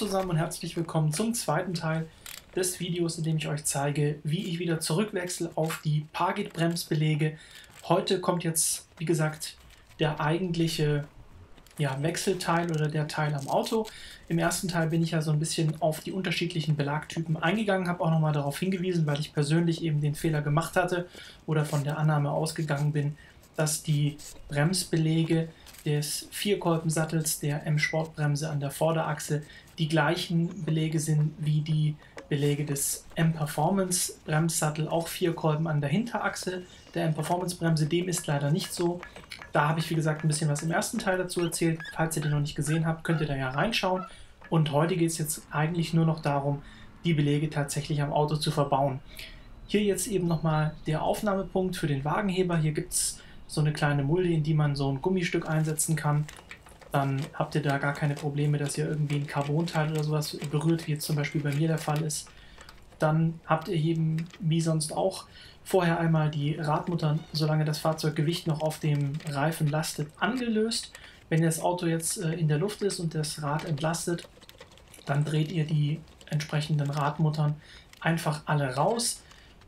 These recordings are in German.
zusammen und herzlich willkommen zum zweiten Teil des Videos, in dem ich euch zeige, wie ich wieder zurückwechsle auf die Pagid-Bremsbeläge. Heute kommt jetzt, wie gesagt, der eigentliche Wechselteil oder der Teil am Auto. Im ersten Teil bin ich ja so ein bisschen auf die unterschiedlichen Belagtypen eingegangen, habe auch nochmal darauf hingewiesen, weil ich persönlich eben den Fehler gemacht hatte oder von der Annahme ausgegangen bin, dass die Bremsbeläge des Vierkolbensattels der M-Sportbremse an der Vorderachse die gleichen Belege sind wie die Belege des M-Performance Bremssattel, auch Vierkolben an der Hinterachse der M-Performance Bremse. Dem ist leider nicht so. Da habe ich, wie gesagt, ein bisschen was im ersten Teil dazu erzählt. Falls ihr den noch nicht gesehen habt, könnt ihr da ja reinschauen. Und heute geht es jetzt eigentlich nur noch darum, die Belege tatsächlich am Auto zu verbauen. Hier jetzt eben nochmal der Aufnahmepunkt für den Wagenheber. Hier gibt es so eine kleine Mulde, in die man so ein Gummistück einsetzen kann. Dann habt ihr da gar keine Probleme, dass ihr irgendwie ein Carbonteil oder sowas berührt, wie jetzt zum Beispiel bei mir der Fall ist. Dann habt ihr eben, wie sonst auch, vorher einmal die Radmutter, solange das Fahrzeuggewicht noch auf dem Reifen lastet, angelöst. Wenn das Auto jetzt in der Luft ist und das Rad entlastet, dann dreht ihr die entsprechenden Radmuttern einfach alle raus.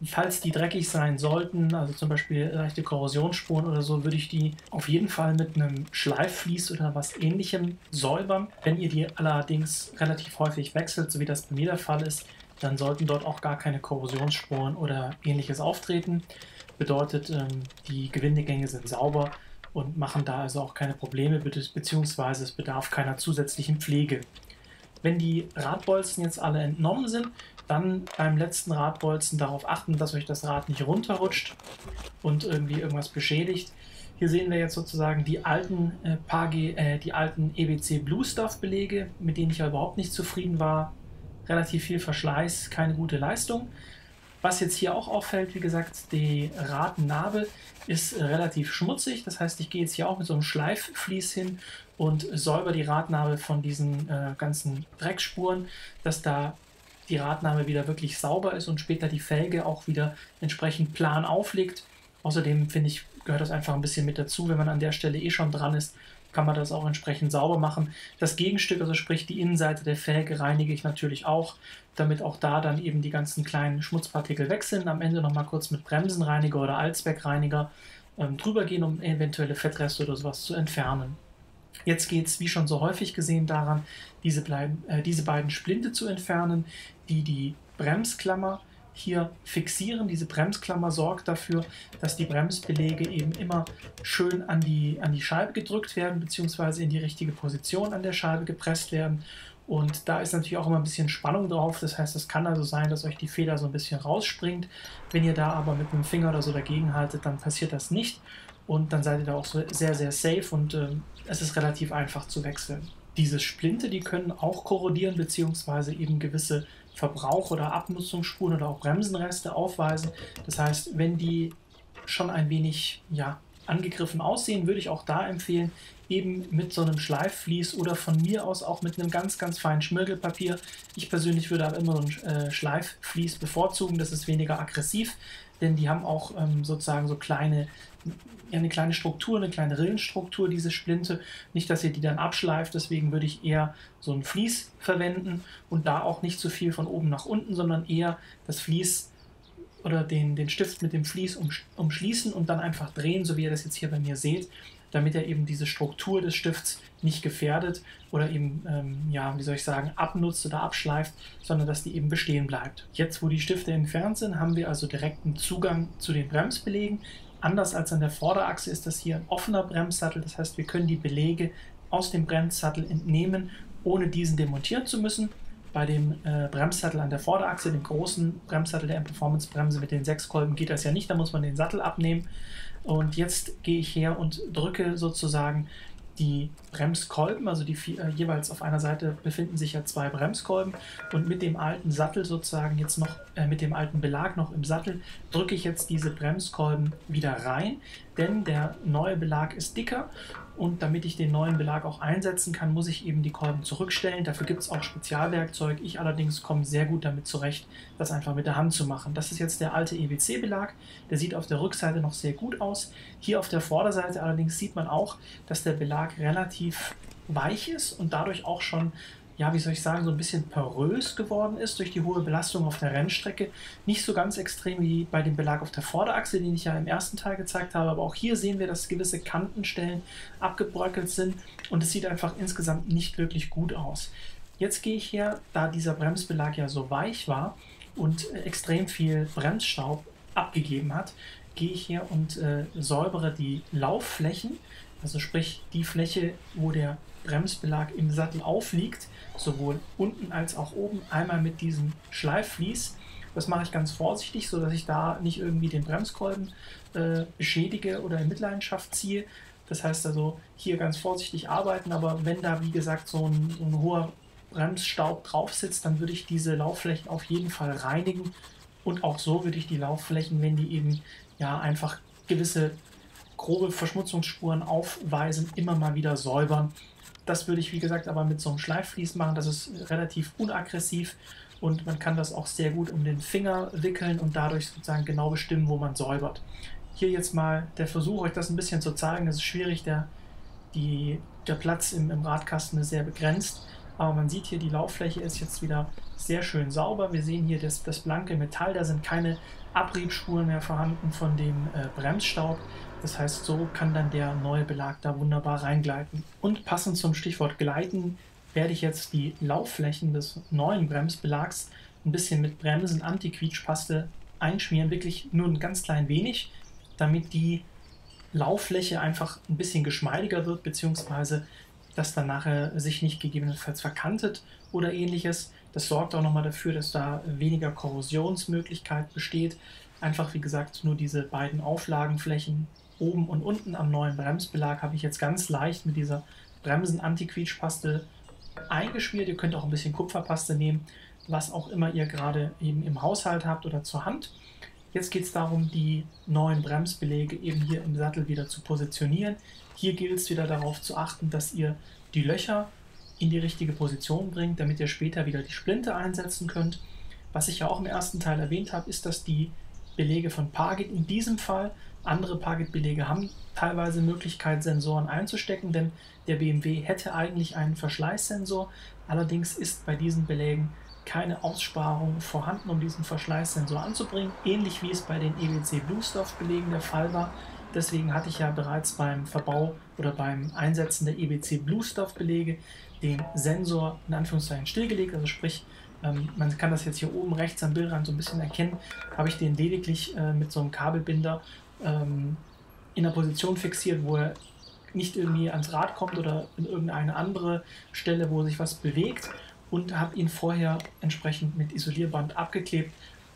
Falls die dreckig sein sollten, also zum Beispiel leichte Korrosionsspuren oder so, würde ich die auf jeden Fall mit einem Schleifvlies oder was Ähnlichem säubern. Wenn ihr die allerdings relativ häufig wechselt, so wie das bei mir der Fall ist, dann sollten dort auch gar keine Korrosionsspuren oder Ähnliches auftreten. Bedeutet, die Gewindegänge sind sauber und machen da also auch keine Probleme, beziehungsweise es bedarf keiner zusätzlichen Pflege. Wenn die Radbolzen jetzt alle entnommen sind, dann beim letzten Radbolzen darauf achten, dass euch das Rad nicht runterrutscht und irgendwie irgendwas beschädigt. Hier sehen wir jetzt sozusagen die alten EBC Blue Stuff Belege, mit denen ich ja überhaupt nicht zufrieden war. Relativ viel Verschleiß, keine gute Leistung. Was jetzt hier auch auffällt, wie gesagt, die Radnabe ist relativ schmutzig. Das heißt, ich gehe jetzt hier auch mit so einem Schleifvlies hin und säuber die Radnabe von diesen ganzen Dreckspuren, dass da die Radnabe wieder wirklich sauber ist und später die Felge auch wieder entsprechend plan aufliegt. Außerdem finde ich, gehört das einfach ein bisschen mit dazu. Wenn man an der Stelle eh schon dran ist, kann man das auch entsprechend sauber machen. Das Gegenstück, also sprich die Innenseite der Felge, reinige ich natürlich auch, damit auch da dann eben die ganzen kleinen Schmutzpartikel weg sind. Am Ende nochmal kurz mit Bremsenreiniger oder Allzweckreiniger drüber gehen, um eventuelle Fettreste oder sowas zu entfernen. Jetzt geht es, wie schon so häufig gesehen, daran, diese beiden Splinte zu entfernen, die die Bremsklammer hier fixieren. Diese Bremsklammer sorgt dafür, dass die Bremsbeläge eben immer schön an die Scheibe gedrückt werden, beziehungsweise in die richtige Position an der Scheibe gepresst werden. Und da ist natürlich auch immer ein bisschen Spannung drauf. Das heißt, es kann also sein, dass euch die Feder so ein bisschen rausspringt. Wenn ihr da aber mit einem Finger oder so dagegen haltet, dann passiert das nicht. Und dann seid ihr da auch so sehr, sehr safe und es ist relativ einfach zu wechseln. Diese Splinte, die können auch korrodieren, beziehungsweise eben gewisse Verbrauch- oder Abnutzungsspuren oder auch Bremsenreste aufweisen. Das heißt, wenn die schon ein wenig angegriffen aussehen, würde ich auch da empfehlen, eben mit so einem Schleifvlies oder von mir aus auch mit einem ganz, ganz feinen Schmirgelpapier. Ich persönlich würde aber immer so ein Schleifvlies bevorzugen, das ist weniger aggressiv, denn die haben auch sozusagen so eine kleine Struktur, eine kleine Rillenstruktur, diese Splinte. Nicht, dass ihr die dann abschleift, deswegen würde ich eher so ein Vlies verwenden und da auch nicht so viel von oben nach unten, sondern eher das Vlies oder den Stift mit dem Vlies umschließen und dann einfach drehen, so wie ihr das jetzt hier bei mir seht, damit er eben diese Struktur des Stifts nicht gefährdet oder eben, abnutzt oder abschleift, sondern dass die eben bestehen bleibt. Jetzt, wo die Stifte entfernt sind, haben wir also direkten Zugang zu den Bremsbelägen. Anders als an der Vorderachse ist das hier ein offener Bremssattel, das heißt, wir können die Belege aus dem Bremssattel entnehmen, ohne diesen demontieren zu müssen. Bei dem Bremssattel an der Vorderachse, dem großen Bremssattel der M-Performance-Bremse mit den 6 Kolben, geht das ja nicht, da muss man den Sattel abnehmen. Und jetzt gehe ich her und drücke sozusagen die Bremskolben, also jeweils auf einer Seite befinden sich ja 2 Bremskolben und mit dem alten Sattel sozusagen jetzt noch, mit dem alten Belag noch im Sattel, drücke ich jetzt diese Bremskolben wieder rein, denn der neue Belag ist dicker und damit ich den neuen Belag auch einsetzen kann, muss ich eben die Kolben zurückstellen. Dafür gibt es auch Spezialwerkzeug. Ich allerdings komme sehr gut damit zurecht, das einfach mit der Hand zu machen. Das ist jetzt der alte EBC-Belag, der sieht auf der Rückseite noch sehr gut aus. Hier auf der Vorderseite allerdings sieht man auch, dass der Belag relativ weich ist und dadurch auch schon ja, wie soll ich sagen, so ein bisschen porös geworden ist durch die hohe Belastung auf der Rennstrecke. Nicht so ganz extrem wie bei dem Belag auf der Vorderachse, den ich ja im ersten Teil gezeigt habe, aber auch hier sehen wir, dass gewisse Kantenstellen abgebröckelt sind und es sieht einfach insgesamt nicht wirklich gut aus. Jetzt gehe ich her, da dieser Bremsbelag ja so weich war und extrem viel Bremsstaub abgegeben hat, gehe ich her und säubere die Laufflächen, also sprich die Fläche, wo der Bremsbelag im Sattel aufliegt, sowohl unten als auch oben, einmal mit diesem Schleifvlies. Das mache ich ganz vorsichtig, sodass ich da nicht irgendwie den Bremskolben beschädige oder in Mitleidenschaft ziehe. Das heißt also, hier ganz vorsichtig arbeiten, aber wenn da, wie gesagt, so ein hoher Bremsstaub drauf sitzt, dann würde ich diese Laufflächen auf jeden Fall reinigen. Und auch so würde ich die Laufflächen, wenn die eben ja einfach gewisse grobe Verschmutzungsspuren aufweisen, immer mal wieder säubern. Das würde ich, wie gesagt, aber mit so einem Schleifvlies machen. Das ist relativ unaggressiv und man kann das auch sehr gut um den Finger wickeln und dadurch sozusagen genau bestimmen, wo man säubert. Hier jetzt mal der Versuch, euch das ein bisschen zu zeigen. Das ist schwierig, der Platz im Radkasten ist sehr begrenzt. Aber man sieht hier, die Lauffläche ist jetzt wieder sehr schön sauber. Wir sehen hier das blanke Metall, da sind keine Abriebspuren mehr vorhanden von dem Bremsstaub. Das heißt, so kann dann der neue Belag da wunderbar reingleiten. Und passend zum Stichwort Gleiten werde ich jetzt die Laufflächen des neuen Bremsbelags ein bisschen mit Bremsen-Anti-Quietschpaste einschmieren, wirklich nur ein ganz klein wenig, damit die Lauffläche einfach ein bisschen geschmeidiger wird, beziehungsweise dass dann nachher sich nicht gegebenenfalls verkantet oder ähnliches. Das sorgt auch nochmal dafür, dass da weniger Korrosionsmöglichkeit besteht. Einfach, wie gesagt, nur diese beiden Auflagenflächen oben und unten am neuen Bremsbelag habe ich jetzt ganz leicht mit dieser Bremsen-Anti-Quietschpaste eingeschmiert. Ihr könnt auch ein bisschen Kupferpaste nehmen, was auch immer ihr gerade eben im Haushalt habt oder zur Hand. Jetzt geht es darum, die neuen Bremsbeläge eben hier im Sattel wieder zu positionieren. Hier gilt es wieder darauf zu achten, dass ihr die Löcher in die richtige Position bringt, damit ihr später wieder die Splinte einsetzen könnt. Was ich ja auch im ersten Teil erwähnt habe, ist, dass die Belege von Pagid in diesem Fall, andere Pagid-Belege haben teilweise Möglichkeit, Sensoren einzustecken, denn der BMW hätte eigentlich einen Verschleißsensor. Allerdings ist bei diesen Belägen keine Aussparung vorhanden, um diesen Verschleißsensor anzubringen, ähnlich wie es bei den EBC Bluestuff-Belegen der Fall war. Deswegen hatte ich ja bereits beim Verbau oder beim Einsetzen der EBC Bluestuff-Belege den Sensor in Anführungszeichen stillgelegt, also sprich, man kann das jetzt hier oben rechts am Bildrand so ein bisschen erkennen, habe ich den lediglich mit so einem Kabelbinder in der Position fixiert, wo er nicht irgendwie ans Rad kommt oder in irgendeine andere Stelle, wo sich was bewegt, und habe ihn vorher entsprechend mit Isolierband abgeklebt,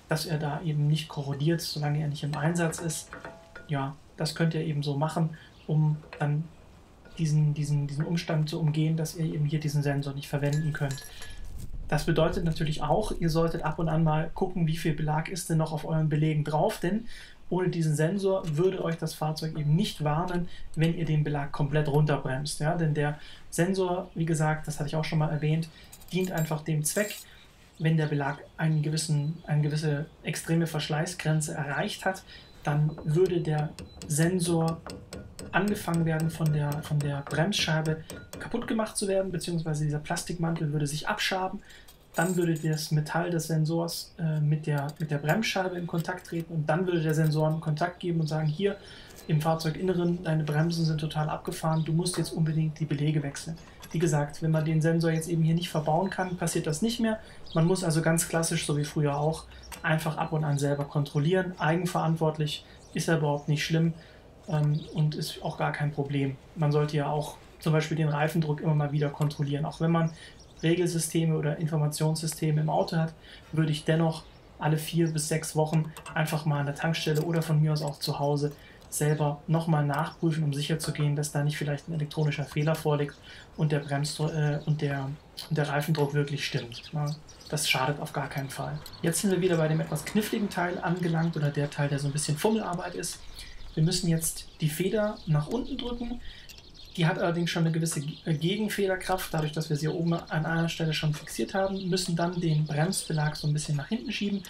dass er da eben nicht korrodiert, solange er nicht im Einsatz ist. Ja, das könnt ihr eben so machen, um dann diesen Umstand zu umgehen, dass ihr eben hier diesen Sensor nicht verwenden könnt. Das bedeutet natürlich auch, ihr solltet ab und an mal gucken, wie viel Belag ist denn noch auf euren Belegen drauf, denn ohne diesen Sensor würde euch das Fahrzeug eben nicht warnen, wenn ihr den Belag komplett runterbremst. Ja? Denn der Sensor, wie gesagt, das hatte ich auch schon mal erwähnt, dient einfach dem Zweck, wenn der Belag eine gewisse extreme Verschleißgrenze erreicht hat, dann würde der Sensor angefangen werden von der Bremsscheibe kaputt gemacht zu werden, beziehungsweise dieser Plastikmantel würde sich abschaben. Dann würde das Metall des Sensors mit der Bremsscheibe in Kontakt treten und dann würde der Sensor einen Kontakt geben und sagen, hier im Fahrzeuginneren, deine Bremsen sind total abgefahren, du musst jetzt unbedingt die Belege wechseln. Wie gesagt, wenn man den Sensor jetzt eben hier nicht verbauen kann, passiert das nicht mehr. Man muss also ganz klassisch, so wie früher auch, einfach ab und an selber kontrollieren. Eigenverantwortlich ist er überhaupt nicht schlimm und ist auch gar kein Problem. Man sollte ja auch zum Beispiel den Reifendruck immer mal wieder kontrollieren. Auch wenn man Regelsysteme oder Informationssysteme im Auto hat, würde ich dennoch alle 4 bis 6 Wochen einfach mal an der Tankstelle oder von mir aus auch zu Hause selber nochmal nachprüfen, um sicherzugehen, dass da nicht vielleicht ein elektronischer Fehler vorliegt und der Reifendruck wirklich stimmt. Das schadet auf gar keinen Fall. Jetzt sind wir wieder bei dem etwas kniffligen Teil angelangt oder der Teil, der so ein bisschen Fummelarbeit ist. Wir müssen jetzt die Feder nach unten drücken. Die hat allerdings schon eine gewisse Gegenfederkraft, dadurch, dass wir sie oben an einer Stelle schon fixiert haben, müssen dann den Bremsbelag so ein bisschen nach hinten schieben,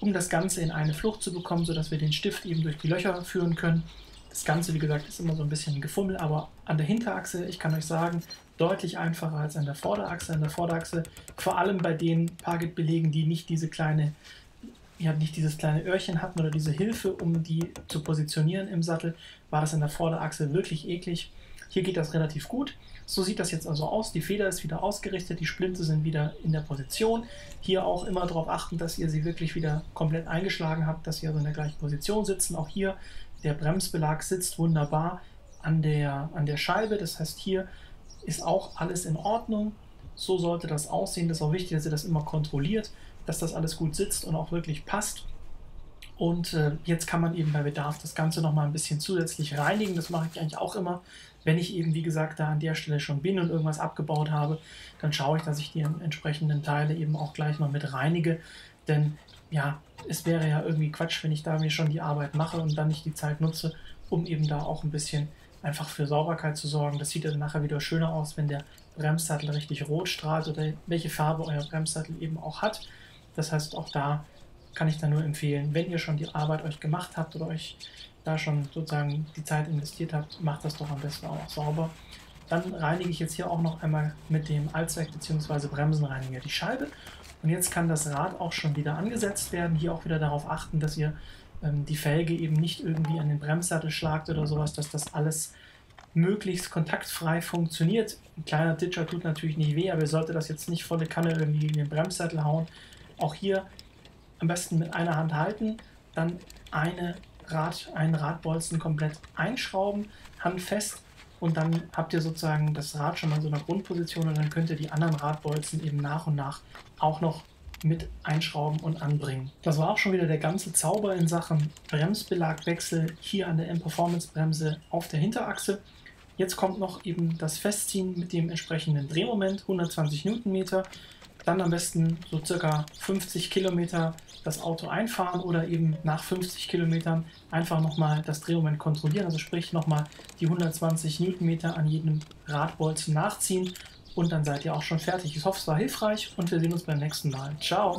um das Ganze in eine Flucht zu bekommen, sodass wir den Stift eben durch die Löcher führen können. Das Ganze, wie gesagt, ist immer so ein bisschen Gefummel, aber an der Hinterachse, ich kann euch sagen, deutlich einfacher als an der Vorderachse. An der Vorderachse, vor allem bei den Target-Belegen, die nicht diese kleine, ja, nicht dieses kleine Öhrchen hatten oder diese Hilfe, um die zu positionieren im Sattel, war das an der Vorderachse wirklich eklig. Hier geht das relativ gut. So sieht das jetzt also aus. Die Feder ist wieder ausgerichtet, die Splinte sind wieder in der Position. Hier auch immer darauf achten, dass ihr sie wirklich wieder komplett eingeschlagen habt, dass sie also in der gleichen Position sitzen. Auch hier, der Bremsbelag sitzt wunderbar an der Scheibe. Das heißt, hier ist auch alles in Ordnung. So sollte das aussehen. Das ist auch wichtig, dass ihr das immer kontrolliert, dass das alles gut sitzt und auch wirklich passt. Und jetzt kann man eben bei Bedarf das Ganze nochmal ein bisschen zusätzlich reinigen. Das mache ich eigentlich auch immer, wenn ich eben, wie gesagt, da an der Stelle schon bin und irgendwas abgebaut habe. Dann schaue ich, dass ich die entsprechenden Teile eben auch gleich mal mit reinige. Denn ja, es wäre ja irgendwie Quatsch, wenn ich da mir schon die Arbeit mache und dann nicht die Zeit nutze, um eben da auch ein bisschen einfach für Sauberkeit zu sorgen. Das sieht dann nachher wieder schöner aus, wenn der Bremssattel richtig rot strahlt oder welche Farbe euer Bremssattel eben auch hat. Das heißt, auch da kann ich dann nur empfehlen, wenn ihr schon die Arbeit euch gemacht habt oder euch da schon sozusagen die Zeit investiert habt, macht das doch am besten auch sauber. Dann reinige ich jetzt hier auch noch einmal mit dem Allzweck bzw. Bremsenreiniger die Scheibe. Und jetzt kann das Rad auch schon wieder angesetzt werden. Hier auch wieder darauf achten, dass ihr die Felge eben nicht irgendwie an den Bremssattel schlagt oder sowas, dass das alles möglichst kontaktfrei funktioniert. Ein kleiner Ditcher tut natürlich nicht weh, aber ihr solltet das jetzt nicht volle Kanne irgendwie gegen den Bremssattel hauen. Auch hier am besten mit einer Hand halten, dann einen Radbolzen komplett einschrauben, handfest, und dann habt ihr sozusagen das Rad schon mal in so einer Grundposition und dann könnt ihr die anderen Radbolzen eben nach und nach auch noch mit einschrauben und anbringen. Das war auch schon wieder der ganze Zauber in Sachen Bremsbelagwechsel hier an der M-Performance-Bremse auf der Hinterachse. Jetzt kommt noch eben das Festziehen mit dem entsprechenden Drehmoment, 120 Newtonmeter. Dann am besten so circa 50 Kilometer das Auto einfahren oder eben nach 50 Kilometern einfach nochmal das Drehmoment kontrollieren, also sprich nochmal die 120 Newtonmeter an jedem Radbolzen nachziehen und dann seid ihr auch schon fertig. Ich hoffe, es war hilfreich und wir sehen uns beim nächsten Mal. Ciao!